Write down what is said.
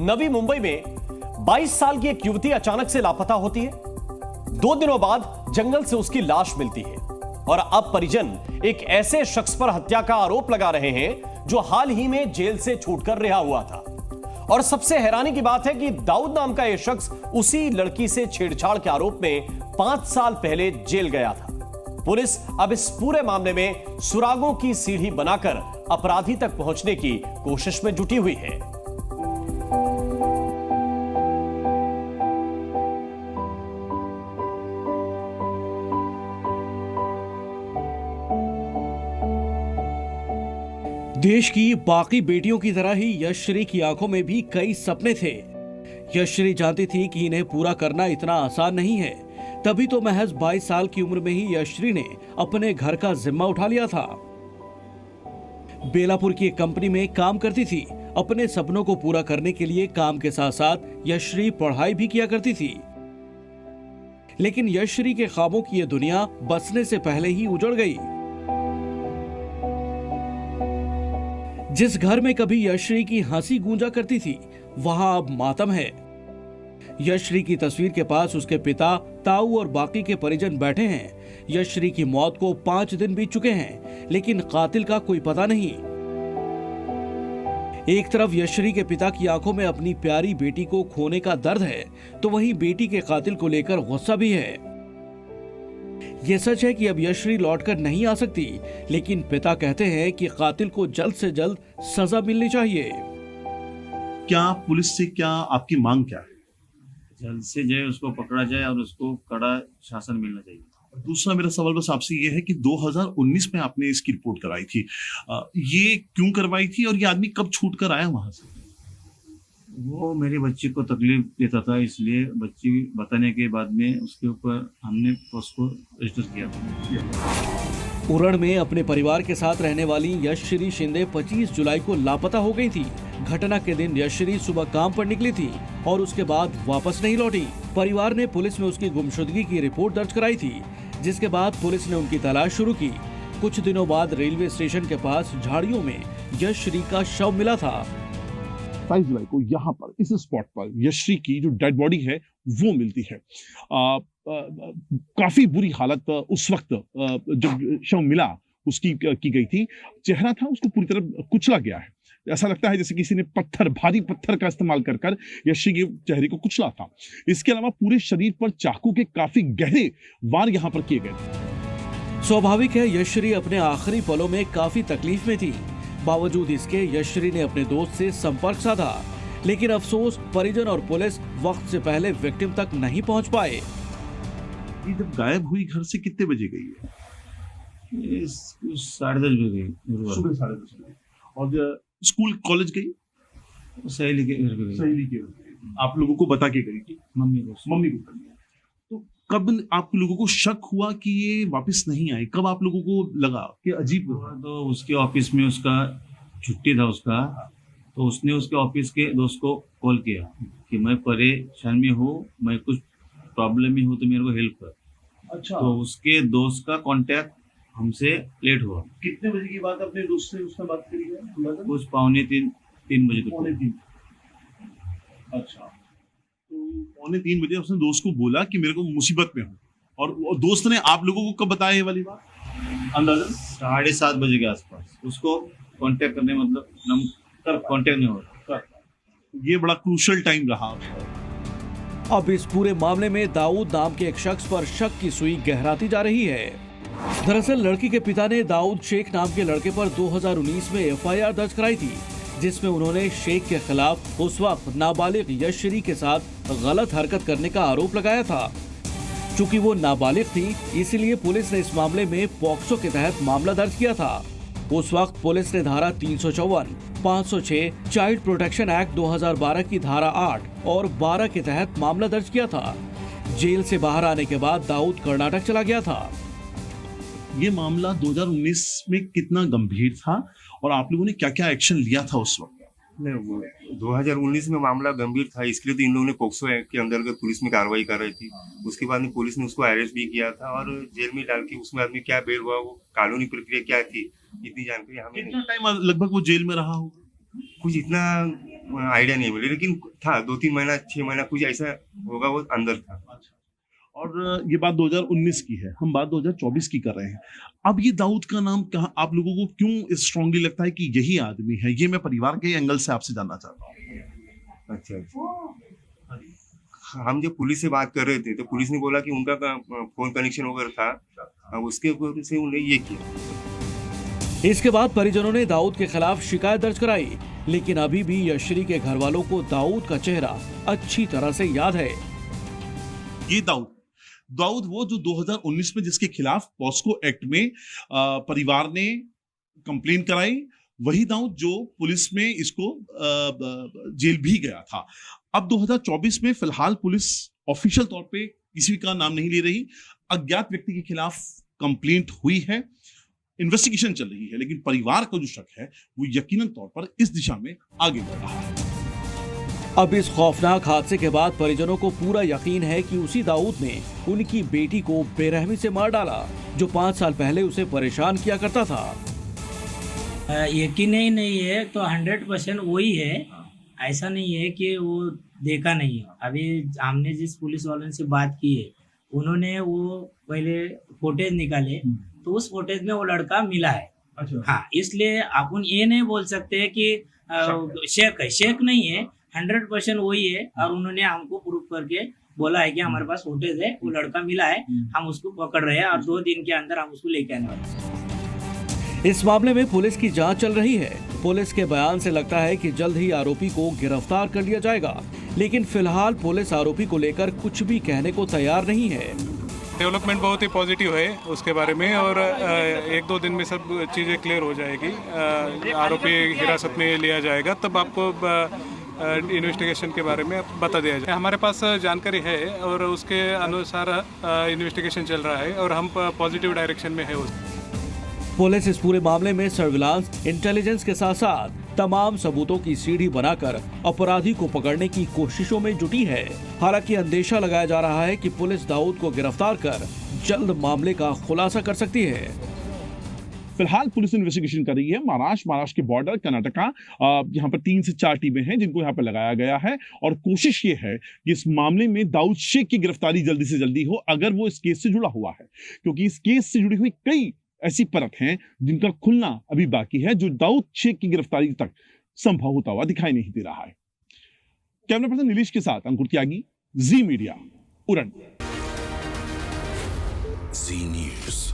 नवी मुंबई में 22 साल की एक युवती अचानक से लापता होती है। 2 दिनों बाद जंगल से उसकी लाश मिलती है और अब परिजन एक ऐसे शख्स पर हत्या का आरोप लगा रहे हैं जो हाल ही में जेल से छूटकर रिहा हुआ था। और सबसे हैरानी की बात है कि दाऊद नाम का यह शख्स उसी लड़की से छेड़छाड़ के आरोप में 5 साल पहले जेल गया था। पुलिस अब इस पूरे मामले में सुरागों की सीढ़ी बनाकर अपराधी तक पहुंचने की कोशिश में जुटी हुई है। देश की बाकी बेटियों की तरह ही यशश्री की आंखों में भी कई सपने थे। यशश्री जानती थी कि इन्हें पूरा करना इतना आसान नहीं है, तभी तो महज 22 साल की उम्र में ही यशश्री ने अपने घर का जिम्मा उठा लिया था। बेलापुर की एक कंपनी में काम करती थी। अपने सपनों को पूरा करने के लिए काम के साथ साथ यशश्री पढ़ाई भी किया करती थी। लेकिन यशश्री के ख्वाबों की यह दुनिया बसने से पहले ही उजड़ गई। जिस घर में कभी यशश्री की हंसी गूंजा करती थी, वहां अब मातम है। यशश्री की तस्वीर के पास उसके पिता, ताऊ और बाकी के परिजन बैठे हैं। यशश्री की मौत को 5 दिन बीत चुके हैं, लेकिन कातिल का कोई पता नहीं। एक तरफ यशश्री के पिता की आंखों में अपनी प्यारी बेटी को खोने का दर्द है, तो वहीं बेटी के कातिल को लेकर गुस्सा भी है। यह सच है कि अब यशश्री लौटकर नहीं आ सकती, लेकिन पिता कहते हैं कि कातिल को जल्द से जल्द सजा मिलनी चाहिए। क्या पुलिस से क्या आपकी मांग क्या है? जल्द से जल्द उसको पकड़ा जाए और उसको कड़ा शासन मिलना चाहिए। दूसरा मेरा सवाल बस आपसे ये है कि 2019 में आपने इसकी रिपोर्ट कराई थी, ये क्यों करवाई थी और ये आदमी कब छूट कर आया वहां से? वो मेरी बच्ची को तकलीफ देता था, इसलिए बच्ची बताने के बाद में उसके ऊपर हमने उसको रजिस्टर किया था। उरण में अपने परिवार के साथ रहने वाली यशश्री शिंदे 25 जुलाई को लापता हो गई थी। घटना के दिन यशश्री सुबह काम पर निकली थी और उसके बाद वापस नहीं लौटी। परिवार ने पुलिस में उसकी गुमशुदगी की रिपोर्ट दर्ज कराई थी, जिसके बाद पुलिस ने उनकी तलाश शुरू की। कुछ दिनों बाद रेलवे स्टेशन के पास झाड़ियों में यशश्री का शव मिला था। 27 जुलाई को यहाँ पर इस स्पॉट पर यशश्री की जो डेड बॉडी है वो मिलती है। काफी बुरी हालत उस वक्त जब शव मिला उसकी की गई थी। चेहरा था उसको पूरी तरह कुचला गया है। ऐसा लगता है जैसे किसी ने भारी पत्थर का इस्तेमाल कर यशश्री के चेहरे को कुचला था। इसके अलावा पूरे शरीर पर चाकू के काफी गहरे वार यहाँ पर किए गए थे। स्वाभाविक है, यशश्री अपने आखिरी पलों में काफी तकलीफ में थी। बावजूद इसके यशश्री ने अपने दोस्त से संपर्क साधा, लेकिन अफसोस परिजन और पुलिस वक्त से पहले विक्टिम तक नहीं पहुंच पाए। ये जब गायब हुई घर से कितने बजे गई है? 10:30 बजे गई, सुबह 10:30 बजे। और स्कूल कॉलेज गई? सहेली के घर पे गई। सहेली के घर। आप लोगों को बता के गई थी? मम्मी को कर दिया। तो कब आप लोगों को शक हुआ कि ये वापस नहीं आई? कब आप लोगों को लगा कि अजीब हुआ? तो उसके ऑफिस में उसका छुट्टी था उसका, तो उसने उसके ऑफिस के दोस्त को कॉल किया कि मैं परेशान में हूँ, मैं कुछ प्रॉब्लम में हूँ, तो मेरे को हेल्प कर। अच्छा। तो उसके दोस्त का कांटेक्ट हमसे लेट हुआ। कितने बजे की बात अपने दोस्त से उसने बात करी है? कुछ 2:45-3 बजे तक। 2:45। अच्छा, तो 2:45 बजे उसने दोस्त को बोला कि मेरे को मुसीबत में हूँ, और दोस्त ने आप लोगों को कब बताया ये वाली बात? अंदाजन 7:30 बजे के आसपास उसको कांटेक्ट करने, मतलब कांटेक्ट नहीं हो रहा। ये बड़ा क्रूशियल टाइम रहा। अब इस पूरे मामले में दाऊद नाम के एक शख्स पर शक की सुई गहराती जा रही है। दरअसल लड़की के पिता ने दाऊद शेख नाम के लड़के पर 2019 में एफआईआर दर्ज कराई थी, जिसमें उन्होंने शेख के खिलाफ उस वक्त नाबालिग यशश्री के साथ गलत हरकत करने का आरोप लगाया था। चूंकि वो नाबालिग थी, इसलिए पुलिस ने इस मामले में पॉक्सो के तहत मामला दर्ज किया था। उस वक्त पुलिस ने धारा 354, 506, चाइल्ड प्रोटेक्शन एक्ट 2012 की धारा 8 और 12 के तहत मामला दर्ज किया था। जेल से बाहर आने के बाद दाऊद कर्नाटक चला गया था। ये मामला 2019 में कितना गंभीर था और आप लोगों ने क्या क्या एक्शन लिया था उस वक्त? नहीं, 2019 में मामला गंभीर था, इसके लिए तो इन लोगों ने पॉक्सो एक्ट के अंतर्गत पुलिस में कार्रवाई कर रही थी। उसके बाद में पुलिस ने उसको अरेस्ट भी किया था और जेल में डाल के उसमें आदमी क्या बेल हुआ, वो कानूनी प्रक्रिया क्या थी, इतनी जानकारी हमें कितना टाइम लगभग वो जेल में रहा होगा? कुछ इतना आइडिया नहीं मिली, लेकिन था 2-3 महीना 6 महीना कुछ ऐसा होगा, वो अंदर था। और ये बात 2019 की है, हम बात 2024 की कर रहे हैं। अब ये दाऊद का नाम कहाँ, आप लोगों को क्यों स्ट्रांगली लगता है कि यही आदमी है? ये मैं परिवार के एंगल से आपसे जानना चाहता हूँ। अच्छा, हम जब पुलिस से बात कर रहे थे तो पुलिस ने बोला कि उनका फोन कनेक्शन वगैरह था, उसके ऊपर से उन्हें ये किया। इसके बाद परिजनों ने दाऊद के खिलाफ शिकायत दर्ज कराई, लेकिन अभी भी यशरी के घर वालों को दाऊद का चेहरा अच्छी तरह से याद है। ये दाऊद वो जो 2019 में जिसके खिलाफ पॉस्को एक्ट में परिवार ने कंप्लेन कराई, वही दाऊद जो पुलिस में इसको जेल भी गया था। अब 2024 में फिलहाल पुलिस ऑफिशियल तौर पे किसी का नाम नहीं ले रही। अज्ञात व्यक्ति के खिलाफ कंप्लेंट हुई है, इन्वेस्टिगेशन चल रही है, लेकिन परिवार का जो शक है वो यकीनन तौर पर इस दिशा में आगे बढ़ रहा है। अब इस खौफनाक हादसे के बाद परिजनों को पूरा यकीन है कि उसी दाऊद ने उनकी बेटी को बेरहमी से मार डाला, जो 5 साल पहले उसे परेशान किया करता था। यकीन ही नहीं है तो 100% वही है। ऐसा नहीं है कि वो देखा नहीं है। अभी हमने जिस पुलिस वालों से बात की है, उन्होंने वो पहले फुटेज निकाले, तो उस फुटेज में वो लड़का मिला है। अच्छा। हाँ, इसलिए अपन ये नहीं बोल सकते कि शेक है, शेक नहीं है, 100% वही है। और उन्होंने हमको प्रूफ करके बोला है कि हमारे पास फुटेज है, वो लड़का मिला है, हम उसको पकड़ रहे हैं और 2 दिन के अंदर हम उसको लेके आने वाले हैं। इस मामले में पुलिस की जांच चल रही है। पुलिस के बयान से लगता है कि जल्द ही आरोपी को गिरफ्तार कर लिया जाएगा, लेकिन फिलहाल पुलिस आरोपी को लेकर कुछ भी कहने को तैयार नहीं है। डेवलपमेंट बहुत ही पॉजिटिव है उसके बारे में, और 1-2 दिन में सब चीज़ें क्लियर हो जाएगी। आरोपी हिरासत में लिया जाएगा, तब आपको इन्वेस्टिगेशन के बारे में बता दिया जाए। हमारे पास जानकारी है और उसके अनुसार इन्वेस्टिगेशन चल रहा है और हम पॉजिटिव डायरेक्शन में है। पुलिस इस पूरे मामले में सर्विलांस, इंटेलिजेंस के साथ साथ तमाम सबूतों की सीढ़ी बनाकर अपराधी को पकड़ने की कोशिशों में जुटी है। हालांकि अंदेशा लगाया जा रहा है कि पुलिस दाऊद को गिरफ्तार कर जल्द मामले का खुलासा कर सकती है। फिलहाल पुलिस इन्वेस्टिगेशन कर रही है। महाराष्ट्र के बॉर्डर कर्नाटका, यहाँ पर 3 से 4 टीमें हैं जिनको यहाँ पर लगाया गया है, और कोशिश ये है कि इस मामले में दाऊद शेख की गिरफ्तारी जल्दी से जल्दी हो, अगर वो इस केस से जुड़ा हुआ है, क्योंकि इस केस से जुड़ी हुई कई ऐसी परत हैं जिनका खुलना अभी बाकी है, जो दाऊद शेख की गिरफ्तारी तक संभव होता हुआ दिखाई नहीं दे रहा है। कैमरा पर्सन नीलेश के साथ अंकुर त्यागी, जी मीडिया, उरण। जी न्यूज़।